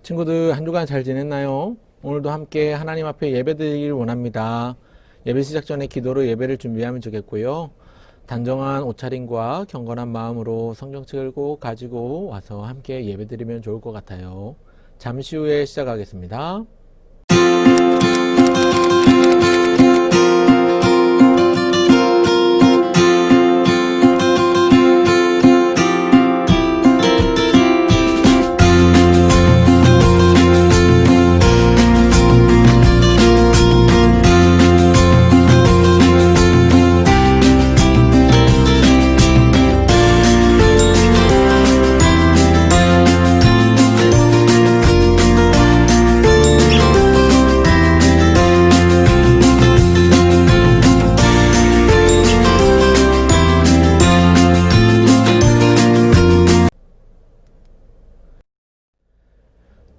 친구들 한 주간 잘 지냈나요? 오늘도 함께 하나님 앞에 예배드리길 원합니다. 예배 시작 전에 기도로 예배를 준비하면 좋겠고요. 단정한 옷차림과 경건한 마음으로 성경책을 꼭 가지고 와서 함께 예배드리면 좋을 것 같아요. 잠시 후에 시작하겠습니다.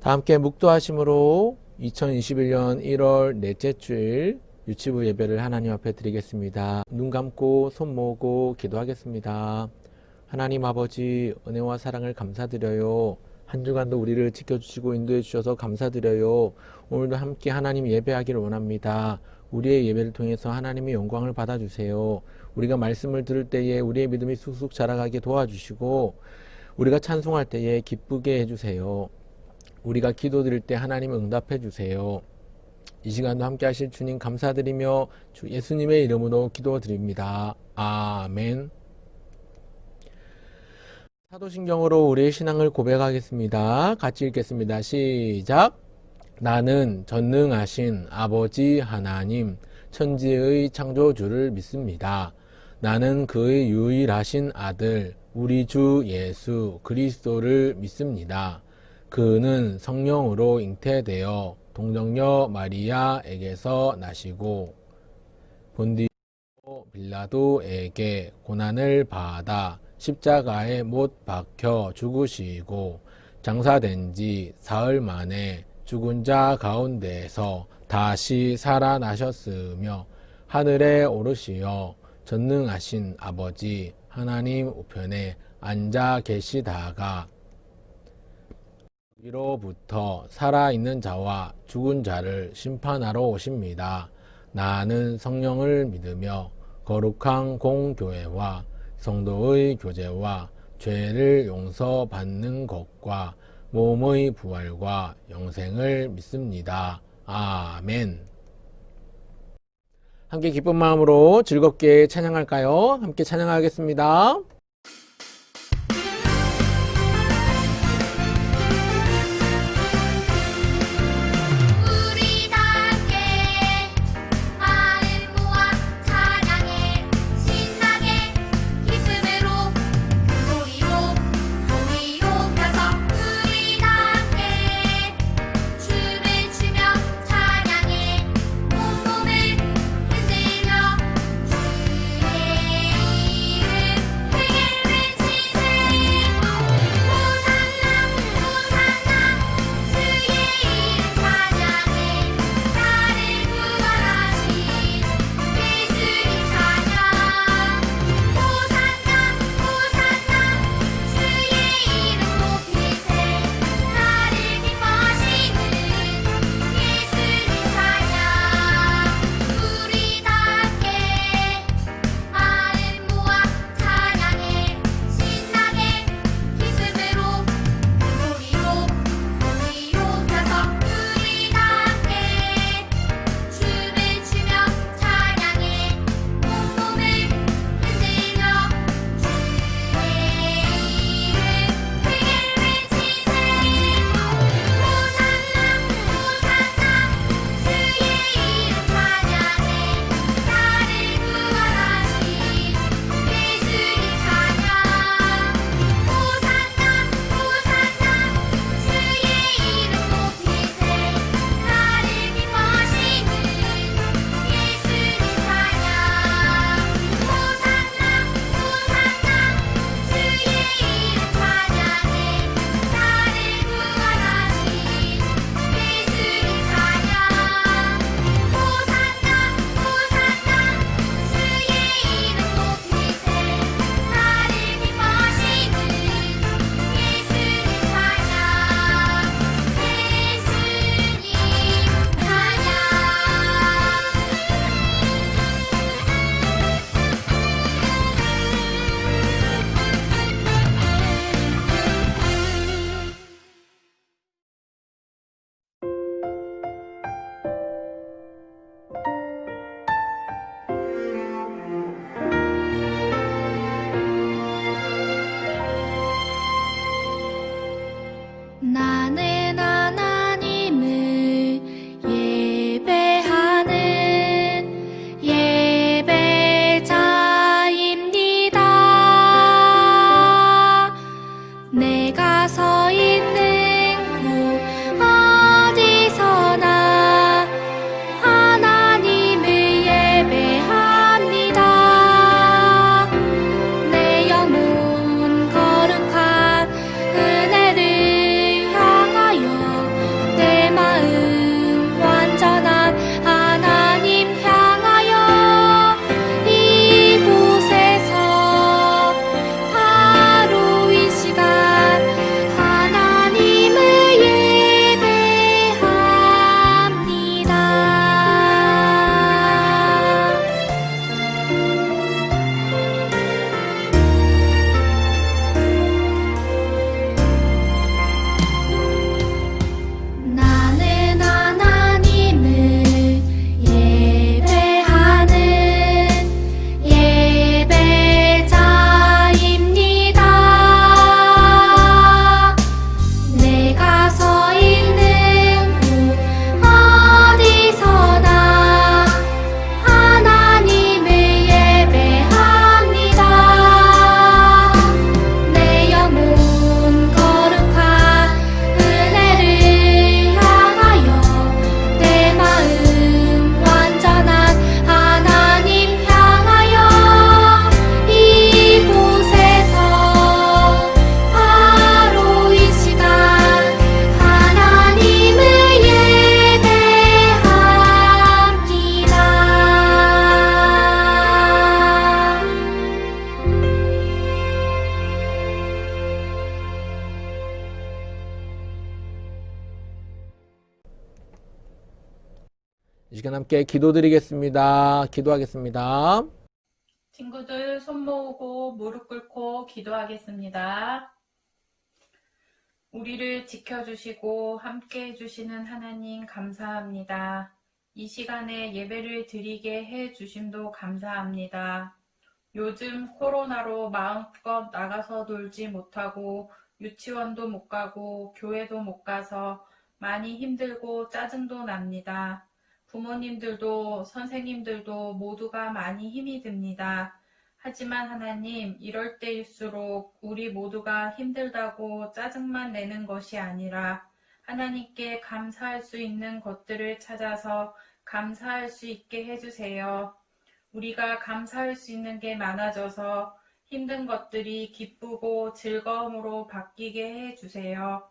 다 함께 묵도하심으로 2021년 1월 넷째 주일 유치부 예배를 하나님 앞에 드리겠습니다. 눈 감고 손 모으고 기도하겠습니다. 하나님 아버지, 은혜와 사랑을 감사드려요. 한 주간도 우리를 지켜주시고 인도해 주셔서 감사드려요. 오늘도 함께 하나님 예배하기를 원합니다. 우리의 예배를 통해서 하나님의 영광을 받아주세요. 우리가 말씀을 들을 때에 우리의 믿음이 쑥쑥 자라가게 도와주시고, 우리가 찬송할 때에 기쁘게 해주세요. 우리가 기도드릴 때 하나님 응답해 주세요. 이 시간도 함께 하실 주님 감사드리며 주 예수님의 이름으로 기도드립니다. 아멘. 사도신경으로 우리의 신앙을 고백하겠습니다. 같이 읽겠습니다. 시작. 나는 전능하신 아버지 하나님 천지의 창조주를 믿습니다. 나는 그의 유일하신 아들 우리 주 예수 그리스도를 믿습니다. 그는 성령으로 잉태되어 동정녀 마리아에게서 나시고 본디오 빌라도에게 고난을 받아 십자가에 못 박혀 죽으시고 장사된 지 사흘 만에 죽은 자 가운데에서 다시 살아나셨으며 하늘에 오르시어 전능하신 아버지 하나님 우편에 앉아 계시다가 위로부터 살아있는 자와 죽은 자를 심판하러 오십니다. 나는 성령을 믿으며 거룩한 공교회와 성도의 교제와 죄를 용서받는 것과 몸의 부활과 영생을 믿습니다. 아멘. 함께 기쁜 마음으로 즐겁게 찬양할까요? 함께 찬양하겠습니다. 주의 이름 시간 함께 기도드리겠습니다. 기도하겠습니다. 친구들 손 모으고 무릎 꿇고 기도하겠습니다. 우리를 지켜주시고 함께 해주시는 하나님 감사합니다. 이 시간에 예배를 드리게 해주심도 감사합니다. 요즘 코로나로 마음껏 나가서 놀지 못하고 유치원도 못 가고 교회도 못 가서 많이 힘들고 짜증도 납니다. 부모님들도 선생님들도 모두가 많이 힘이 듭니다. 하지만 하나님, 이럴 때일수록 우리 모두가 힘들다고 짜증만 내는 것이 아니라 하나님께 감사할 수 있는 것들을 찾아서 감사할 수 있게 해주세요. 우리가 감사할 수 있는 게 많아져서 힘든 것들이 기쁘고 즐거움으로 바뀌게 해주세요.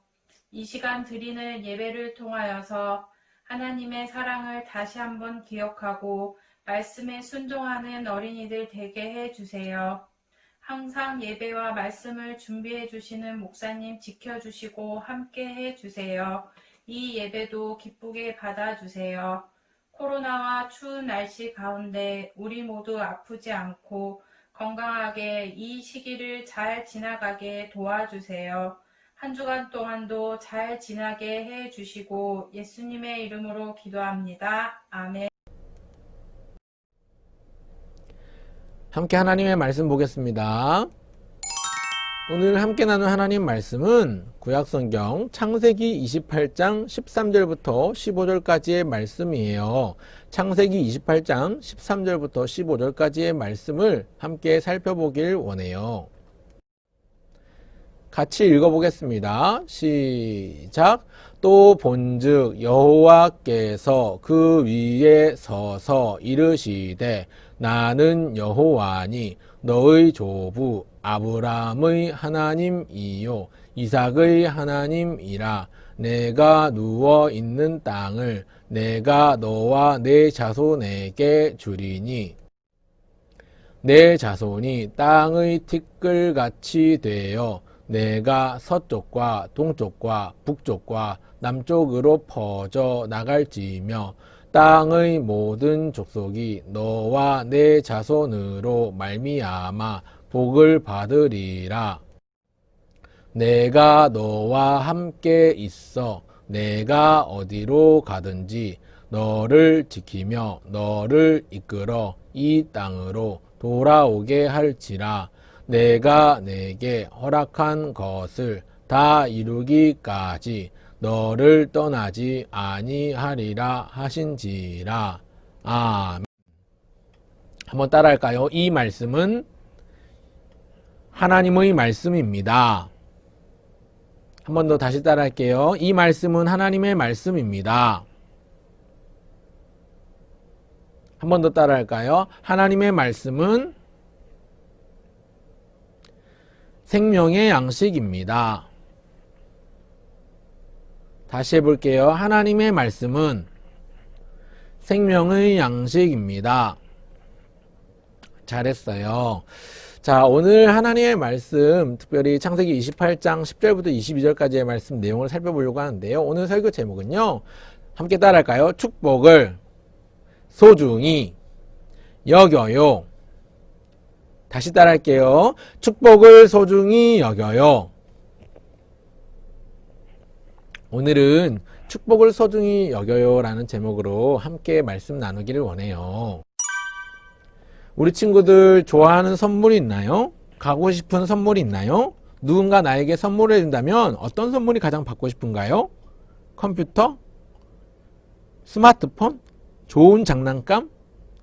이 시간 드리는 예배를 통하여서 하나님의 사랑을 다시 한번 기억하고 말씀에 순종하는 어린이들 되게 해주세요. 항상 예배와 말씀을 준비해 주시는 목사님 지켜주시고 함께 해주세요. 이 예배도 기쁘게 받아주세요. 코로나와 추운 날씨 가운데 우리 모두 아프지 않고 건강하게 이 시기를 잘 지나가게 도와주세요. 한 주간 동안도 잘 지나게 해주시고 예수님의 이름으로 기도합니다. 아멘. 함께 하나님의 말씀 보겠습니다. 오늘 함께 나눌 하나님 말씀은 구약성경 창세기 28장 13절부터 15절까지의 말씀이에요. 창세기 28장 13절부터 15절까지의 말씀을 함께 살펴보길 원해요. 같이 읽어보겠습니다. 시작. 또 본즉 여호와께서 그 위에 서서 이르시되 나는 여호와니 너의 조부 아브라함의 하나님이요 이삭의 하나님이라. 내가 누워 있는 땅을 내가 너와 내 자손에게 주리니 내 자손이 땅의 티끌같이 되어 내가 서쪽과 동쪽과 북쪽과 남쪽으로 퍼져 나갈지며 땅의 모든 족속이 너와 내 자손으로 말미암아 복을 받으리라. 내가 너와 함께 있어 내가 어디로 가든지 너를 지키며 너를 이끌어 이 땅으로 돌아오게 할지라. 내가 내게 허락한 것을 다 이루기까지 너를 떠나지 아니하리라 하신지라. 아멘. 한번 따라할까요? 이 말씀은 하나님의 말씀입니다. 한 번 더 다시 따라할게요. 이 말씀은 하나님의 말씀입니다. 한 번 더 따라할까요? 하나님의 말씀은 생명의 양식입니다. 다시 해볼게요. 하나님의 말씀은 생명의 양식입니다. 잘했어요. 자, 오늘 하나님의 말씀, 특별히 창세기 28장 10절부터 22절까지의 말씀 내용을 살펴보려고 하는데요. 오늘 설교 제목은요. 함께 따라할까요? 축복을 소중히 여겨요. 다시 따라할게요. 축복을 소중히 여겨요. 오늘은 축복을 소중히 여겨요 라는 제목으로 함께 말씀 나누기를 원해요. 우리 친구들 좋아하는 선물이 있나요? 가고 싶은 선물이 있나요? 누군가 나에게 선물을 해준다면 어떤 선물이 가장 받고 싶은가요? 컴퓨터? 스마트폰? 좋은 장난감?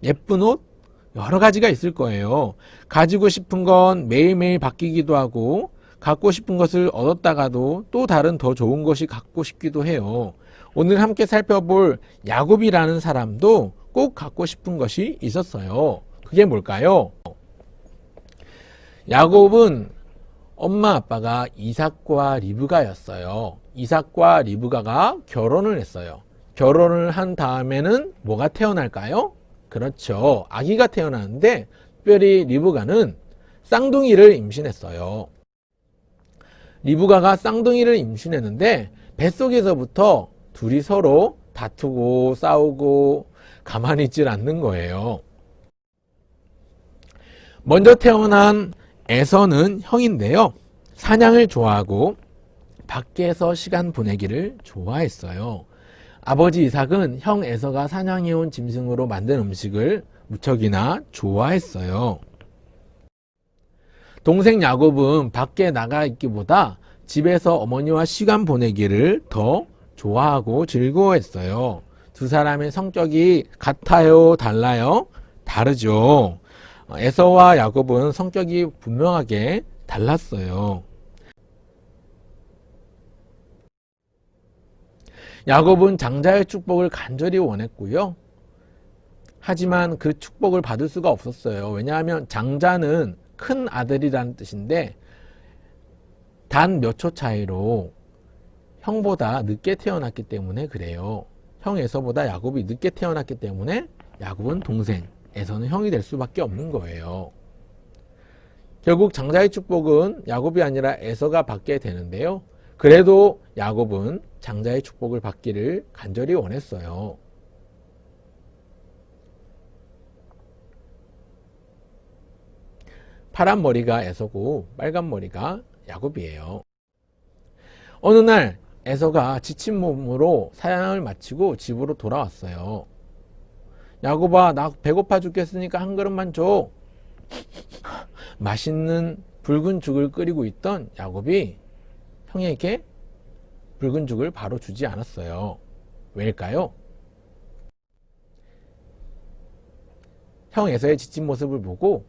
예쁜 옷? 여러 가지가 있을 거예요. 가지고 싶은 건 매일매일 바뀌기도 하고 갖고 싶은 것을 얻었다가도 또 다른 더 좋은 것이 갖고 싶기도 해요. 오늘 함께 살펴볼 야곱이라는 사람도 꼭 갖고 싶은 것이 있었어요. 그게 뭘까요? 야곱은 엄마 아빠가 이삭과 리브가였어요. 이삭과 리브가가 결혼을 했어요. 결혼을 한 다음에는 뭐가 태어날까요? 그렇죠. 아기가 태어나는데 특별히 리브가는 쌍둥이를 임신했어요. 리브가가 쌍둥이를 임신했는데 뱃속에서부터 둘이 서로 다투고 싸우고 가만히 있질 않는 거예요. 먼저 태어난 에서는 형인데요. 사냥을 좋아하고 밖에서 시간 보내기를 좋아했어요. 아버지 이삭은 형 에서가 사냥해온 짐승으로 만든 음식을 무척이나 좋아했어요. 동생 야곱은 밖에 나가 있기보다 집에서 어머니와 시간 보내기를 더 좋아하고 즐거워했어요. 두 사람의 성격이 같아요? 달라요? 다르죠. 에서와 야곱은 성격이 분명하게 달랐어요. 야곱은 장자의 축복을 간절히 원했고요. 하지만 그 축복을 받을 수가 없었어요. 왜냐하면 장자는 큰 아들이라는 뜻인데 단 몇 초 차이로 형보다 늦게 태어났기 때문에 그래요. 형 에서보다 야곱이 늦게 태어났기 때문에 야곱은 동생, 에서는 형이 될 수밖에 없는 거예요. 결국 장자의 축복은 야곱이 아니라 에서가 받게 되는데요. 그래도 야곱은 장자의 축복을 받기를 간절히 원했어요. 파란 머리가 에서고 빨간 머리가 야곱이에요. 어느 날 에서가 지친 몸으로 사냥을 마치고 집으로 돌아왔어요. 야곱아, 나 배고파 죽겠으니까 한 그릇만 줘. 맛있는 붉은 죽을 끓이고 있던 야곱이 형에게 붉은 죽을 바로 주지 않았어요. 왜일까요? 형 에서의 지친 모습을 보고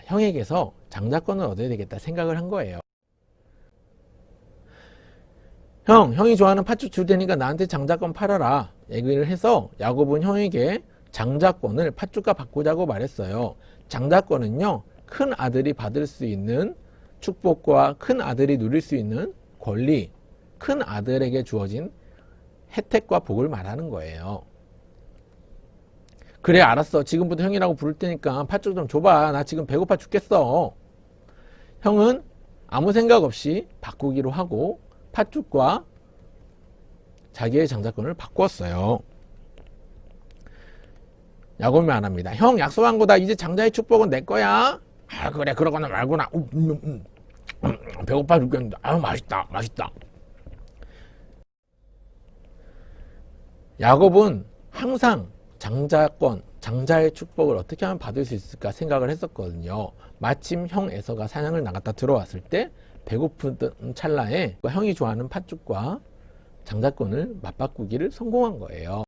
형에게서 장자권을 얻어야 되겠다 생각을 한 거예요. 형이 좋아하는 팥죽 줄 테니까 나한테 장자권 팔아라 얘기를 해서 야곱은 형에게 장자권을 팥죽과 바꾸자고 말했어요. 장자권은요, 큰 아들이 받을 수 있는 축복과 큰 아들이 누릴 수 있는 권리, 큰 아들에게 주어진 혜택과 복을 말하는 거예요. 그래, 알았어. 지금부터 형이라고 부를 테니까 팥죽 좀 줘봐. 나 지금 배고파 죽겠어. 형은 아무 생각 없이 바꾸기로 하고 팥죽과 자기의 장자권을 바꾸었어요. 야곱이 말합니다. 형, 약속한 거다. 이제 장자의 축복은 내 거야. 그래, 그러거나 말거나. 배고파 죽겠는데. 맛있다. 야곱은 항상 장자의 축복을 어떻게 하면 받을 수 있을까 생각을 했었거든요. 마침 형 에서가 사냥을 나갔다 들어왔을 때 배고픈 찰나에 형이 좋아하는 팥죽과 장자권을 맞바꾸기를 성공한 거예요.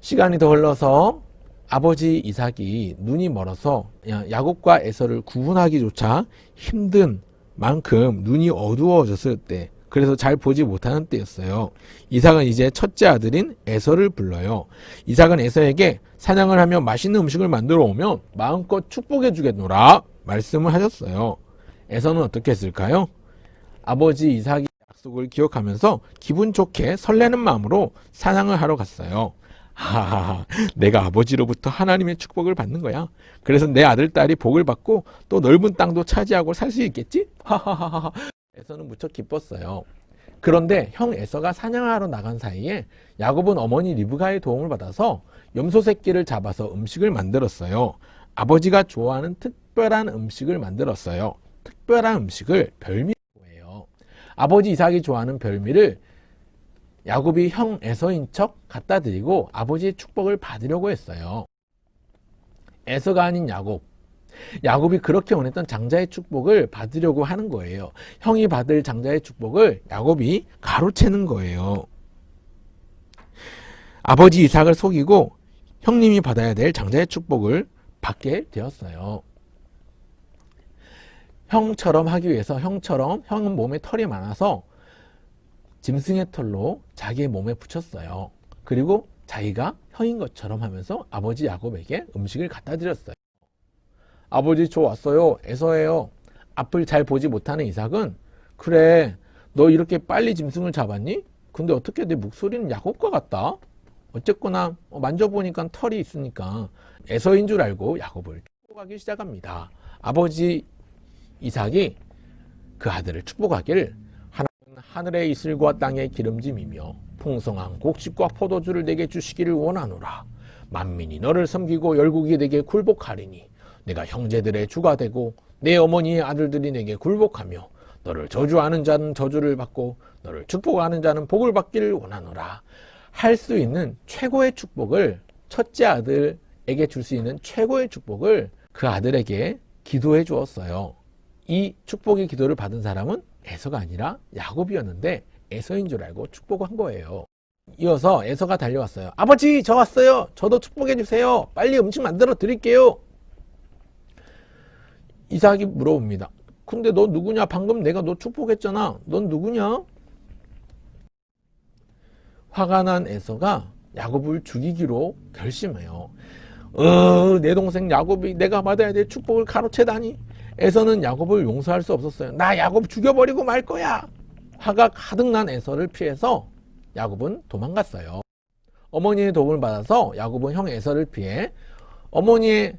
시간이 더 흘러서 아버지 이삭이 눈이 멀어서 야곱과 에서를 구분하기조차 힘든 만큼 눈이 어두워졌을 때, 그래서 잘 보지 못하는 때였어요. 이삭은 이제 첫째 아들인 에서를 불러요. 이삭은 에서에게 사냥을 하며 맛있는 음식을 만들어 오면 마음껏 축복해 주겠노라 말씀을 하셨어요. 에서는 어떻게 했을까요? 아버지 이삭의 약속을 기억하면서 기분 좋게 설레는 마음으로 사냥을 하러 갔어요. 내가 아버지로부터 하나님의 축복을 받는 거야. 그래서 내 아들, 딸이 복을 받고 또 넓은 땅도 차지하고 살 수 있겠지? 에서는 무척 기뻤어요. 그런데 형 에서가 사냥하러 나간 사이에 야곱은 어머니 리브가의 도움을 받아서 염소 새끼를 잡아서 음식을 만들었어요. 아버지가 좋아하는 특별한 음식을 만들었어요. 특별한 음식을 별미라고 해요. 아버지 이삭이 좋아하는 별미를 야곱이 형 에서인 척 갖다 드리고 아버지의 축복을 받으려고 했어요. 에서가 아닌 야곱이 그렇게 원했던 장자의 축복을 받으려고 하는 거예요. 형이 받을 장자의 축복을 야곱이 가로채는 거예요. 아버지 이삭을 속이고 형님이 받아야 될 장자의 축복을 받게 되었어요. 형처럼 하기 위해서 형은 몸에 털이 많아서 짐승의 털로 자기의 몸에 붙였어요. 그리고 자기가 형인 것처럼 하면서 아버지 야곱에게 음식을 갖다 드렸어요. 아버지, 저 왔어요. 에서예요. 앞을 잘 보지 못하는 이삭은, 그래, 너 이렇게 빨리 짐승을 잡았니? 근데 어떻게 내 목소리는 야곱과 같다? 어쨌거나 만져보니까 털이 있으니까 에서인 줄 알고 야곱을 축복하기 시작합니다. 아버지 이삭이 그 아들을 축복하기를 하늘의 이슬과 땅의 기름짐이며 풍성한 곡식과 포도주를 내게 주시기를 원하노라. 만민이 너를 섬기고 열국이 내게 굴복하리니 내가 형제들의 주가 되고 내 어머니의 아들들이 내게 굴복하며 너를 저주하는 자는 저주를 받고 너를 축복하는 자는 복을 받기를 원하노라. 할 수 있는 최고의 축복을, 첫째 아들에게 줄 수 있는 최고의 축복을 그 아들에게 기도해 주었어요. 이 축복의 기도를 받은 사람은 에서가 아니라 야곱이었는데 에서인 줄 알고 축복한 거예요. 이어서 에서가 달려왔어요. 아버지, 저 왔어요. 저도 축복해 주세요. 빨리 음식 만들어 드릴게요. 이삭이 물어봅니다. 근데 너 누구냐? 방금 내가 너 축복했잖아. 넌 누구냐? 화가 난 에서가 야곱을 죽이기로 결심해요. 내 동생 야곱이 내가 받아야 될 축복을 가로채다니. 에서는 야곱을 용서할 수 없었어요. 나 야곱 죽여버리고 말 거야. 화가 가득 난 에서를 피해서 야곱은 도망갔어요. 어머니의 도움을 받아서 야곱은 형 에서를 피해 어머니의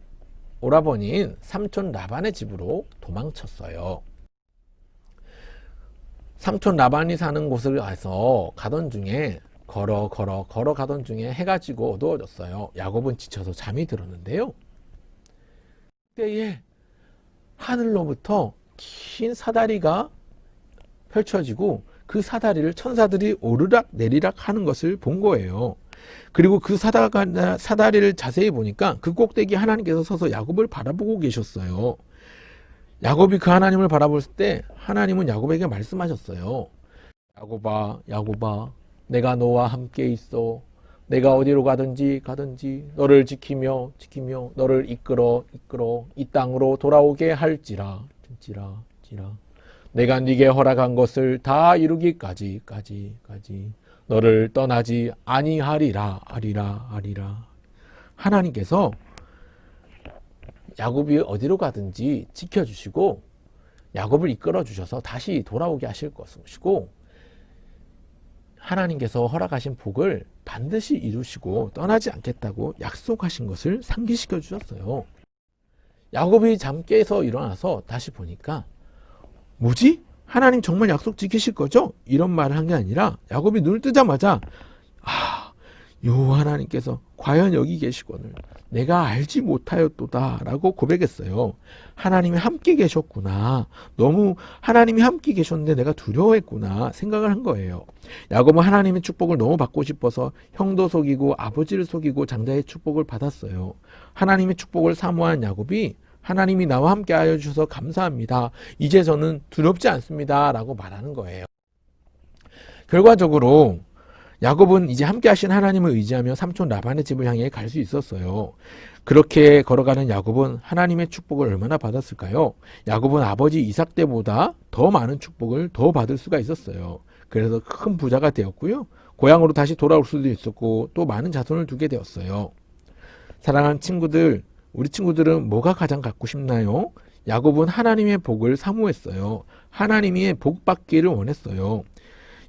오라버니인 삼촌 라반의 집으로 도망쳤어요. 삼촌 라반이 사는 곳을 가서 가던 중에 걸어가던 중에 해가 지고 어두워졌어요. 야곱은 지쳐서 잠이 들었는데요. 그때에 하늘로부터 긴 사다리가 펼쳐지고 그 사다리를 천사들이 오르락 내리락 하는 것을 본 거예요. 그리고 그 사다리를 자세히 보니까 그 꼭대기 하나님께서 서서 야곱을 바라보고 계셨어요. 야곱이 그 하나님을 바라볼 때 하나님은 야곱에게 말씀하셨어요. 야곱아, 야곱아, 내가 너와 함께 있어. 내가 어디로 가든지 너를 지키며 너를 이끌어 이 땅으로 돌아오게 할지라. 내가 네게 허락한 것을 다 이루기까지 너를 떠나지 아니하리라. 하나님께서 야곱이 어디로 가든지 지켜주시고 야곱을 이끌어 주셔서 다시 돌아오게 하실 것이고, 하나님께서 허락하신 복을 반드시 이루시고 떠나지 않겠다고 약속하신 것을 상기시켜 주셨어요. 야곱이 잠 깨서 일어나서 다시 보니까 뭐지? 하나님 정말 약속 지키실 거죠? 이런 말을 한 게 아니라 야곱이 눈을 뜨자마자 요 하나님께서 과연 여기 계시거늘 내가 알지 못하였도다 라고 고백했어요. 하나님이 함께 계셨구나. 너무 하나님이 함께 계셨는데 내가 두려워했구나 생각을 한 거예요. 야곱은 하나님의 축복을 너무 받고 싶어서 형도 속이고 아버지를 속이고 장자의 축복을 받았어요. 하나님의 축복을 사모한 야곱이 하나님이 나와 함께 하여 주셔서 감사합니다. 이제 저는 두렵지 않습니다. 라고 말하는 거예요. 결과적으로 야곱은 이제 함께 하신 하나님을 의지하며 삼촌 라반의 집을 향해 갈 수 있었어요. 그렇게 걸어가는 야곱은 하나님의 축복을 얼마나 받았을까요? 야곱은 아버지 이삭 때보다 더 많은 축복을 더 받을 수가 있었어요. 그래서 큰 부자가 되었고요. 고향으로 다시 돌아올 수도 있었고 또 많은 자손을 두게 되었어요. 사랑하는 친구들, 우리 친구들은 뭐가 가장 갖고 싶나요? 야곱은 하나님의 복을 사모했어요. 하나님의 복 받기를 원했어요.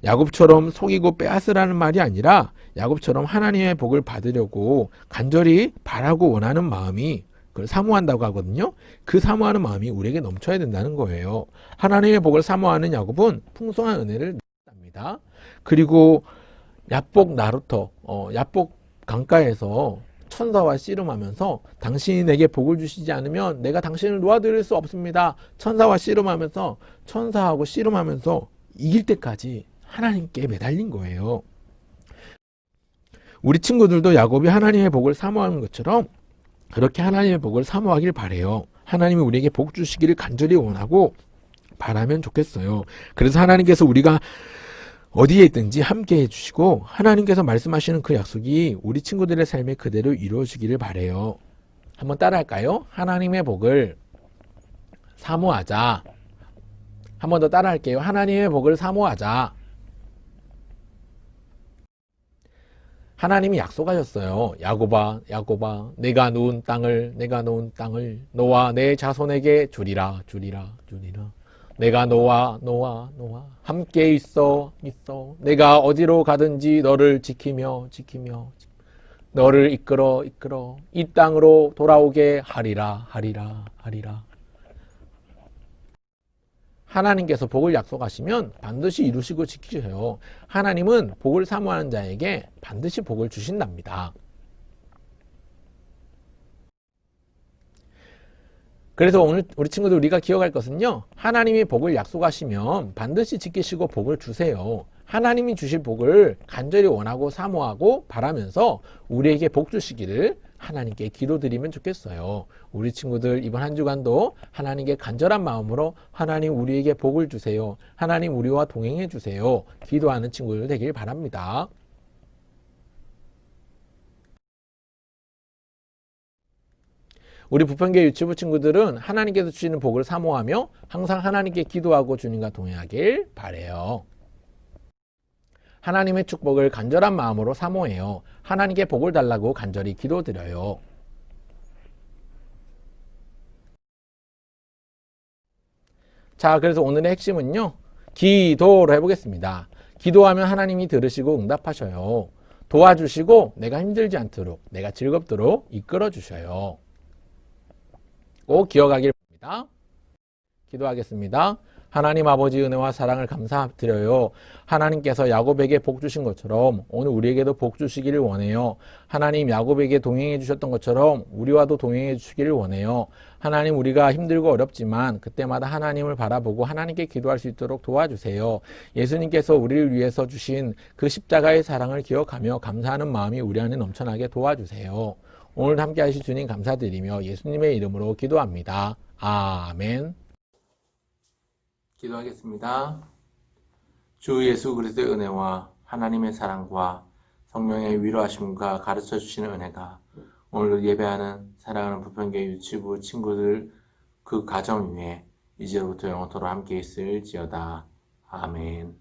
야곱처럼 속이고 빼앗으라는 말이 아니라 야곱처럼 하나님의 복을 받으려고 간절히 바라고 원하는 마음이, 그걸 사모한다고 하거든요. 그 사모하는 마음이 우리에게 넘쳐야 된다는 거예요. 하나님의 복을 사모하는 야곱은 풍성한 은혜를 받습니다. 그리고 야복 나루터, 야복 강가에서 천사와 씨름하면서 당신이 내게 복을 주시지 않으면 내가 당신을 놓아드릴 수 없습니다. 천사와 씨름하면서, 천사하고 씨름하면서 이길 때까지 하나님께 매달린 거예요. 우리 친구들도 야곱이 하나님의 복을 사모하는 것처럼 그렇게 하나님의 복을 사모하길 바래요. 하나님이 우리에게 복 주시기를 간절히 원하고 바라면 좋겠어요. 그래서 하나님께서 우리가 어디에 있든지 함께 해주시고 하나님께서 말씀하시는 그 약속이 우리 친구들의 삶에 그대로 이루어지기를 바래요. 한번 따라할까요? 하나님의 복을 사모하자. 한 번 더 따라할게요. 하나님의 복을 사모하자. 하나님이 약속하셨어요. 야곱아, 내가 놓은 땅을 너와 내 자손에게 주리라. 내가 너와 함께 있어. 내가 어디로 가든지 너를 지키며 너를 이끌어 이 땅으로 돌아오게 하리라. 하나님께서 복을 약속하시면 반드시 이루시고 지키셔요. 하나님은 복을 사모하는 자에게 반드시 복을 주신답니다. 그래서 오늘 우리 친구들 우리가 기억할 것은요. 하나님이 복을 약속하시면 반드시 지키시고 복을 주세요. 하나님이 주실 복을 간절히 원하고 사모하고 바라면서 우리에게 복 주시기를 하나님께 기도드리면 좋겠어요. 우리 친구들 이번 한 주간도 하나님께 간절한 마음으로 하나님 우리에게 복을 주세요. 하나님 우리와 동행해 주세요. 기도하는 친구들 되길 바랍니다. 우리 부평교회 유치부 친구들은 하나님께서 주시는 복을 사모하며 항상 하나님께 기도하고 주님과 동행하길 바라요. 하나님의 축복을 간절한 마음으로 사모해요. 하나님께 복을 달라고 간절히 기도드려요. 자, 그래서 오늘의 핵심은요. 기도로 해보겠습니다. 기도하면 하나님이 들으시고 응답하셔요. 도와주시고 내가 힘들지 않도록, 내가 즐겁도록 이끌어 주셔요. 꼭 기억하길 바랍니다. 기도하겠습니다. 하나님 아버지 은혜와 사랑을 감사드려요. 하나님께서 야곱에게 복 주신 것처럼 오늘 우리에게도 복 주시기를 원해요. 하나님 야곱에게 동행해 주셨던 것처럼 우리와도 동행해 주시기를 원해요. 하나님 우리가 힘들고 어렵지만 그때마다 하나님을 바라보고 하나님께 기도할 수 있도록 도와주세요. 예수님께서 우리를 위해서 주신 그 십자가의 사랑을 기억하며 감사하는 마음이 우리 안에 넘쳐나게 도와주세요. 오늘 함께 하실 주님 감사드리며 예수님의 이름으로 기도합니다. 아멘. 기도하겠습니다. 주 예수 그리스도의 은혜와 하나님의 사랑과 성령의 위로하심과 가르쳐 주시는 은혜가 오늘 예배하는 사랑하는 부평교회 유치부 친구들 그 가정 위에 이제부터 영원토록 함께 있을지어다. 아멘.